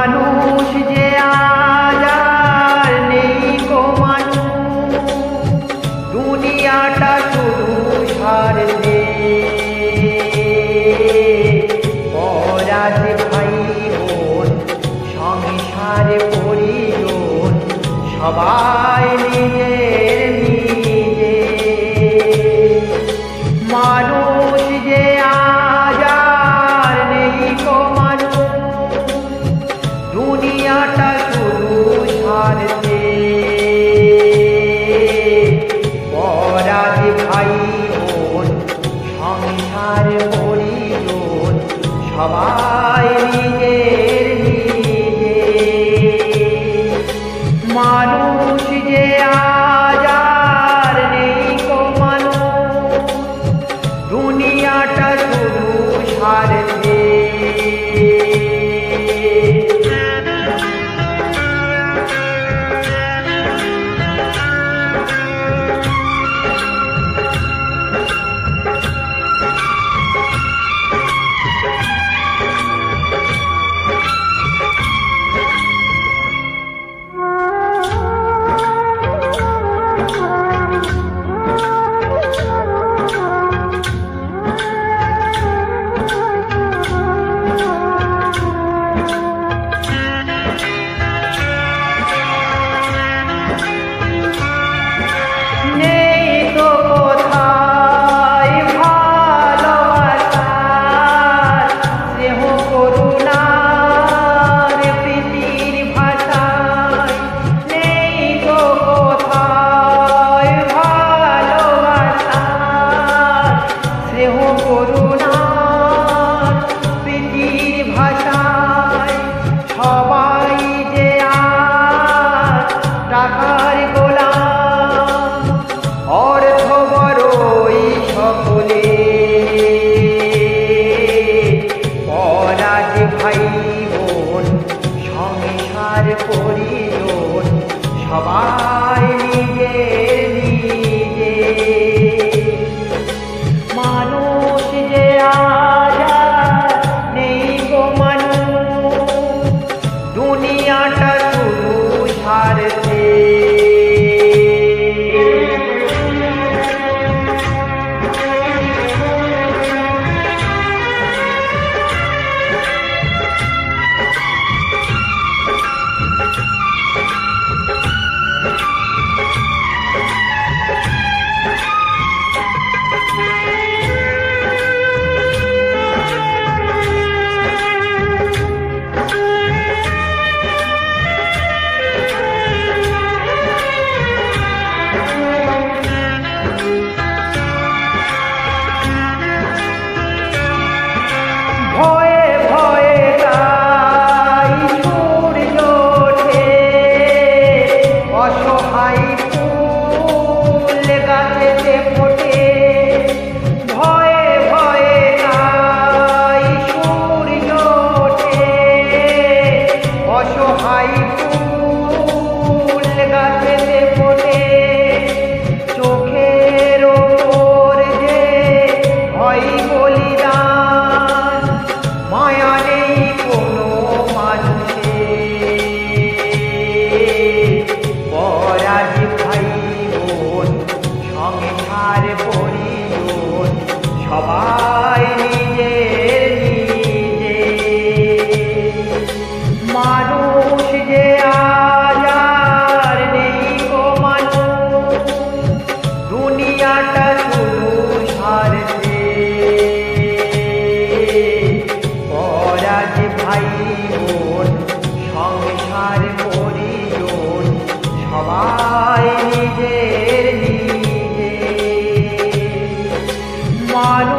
মানুষ যে আজ আর নেই গো মানুষ, দুনিয়াটা শুধু স্বার্থে। পরাজ ভাই বোন সংসার পরিজন সবাই নিজের নিজে। মানুষ যে আজ আর নেই গো মানুষ, দুনিয়াটা শুধু স্বার্থে। পরাজ ভাই বোন সংসার পরিজন সবাই নিজের নিজে। মানুষ যে আজ আর নেই গো মানুষ, দুনিয়াটা শুধু স্বার্থে। সবাই যে আজ টাকার গোলাম, অর্থ বড়ই সকলে। পরাজ ভাই বোন সংসার পরিজন সবাই নিজের নিজে। মানুষ যে আজ নেই গো মানুষ, দুনিয়াটা শুধু স্বার্থে। ভয়ে ভয়ে তাই সূর্য ওঠে, অসহায় ফুল গাছেতে ফোটে। ভয়ে ভয়ে তাই সূর্য ওঠে, অসহায় ফুল গাছেতে ফোটে। চোখের ওপর যে হয় বলিদান, মায়া নেই কোনো মানুষের। পরাজ ভাই বোন সংসার পরিজন সবাই নিজের নিজে। মানুষ যে আজ আর নেই গো মানুষ, দুনিয়াটা শুধু স্বার্থে। পরাজ ভাই বোন সংসার পরিজন সবাই নিজের নিজে। মানুষ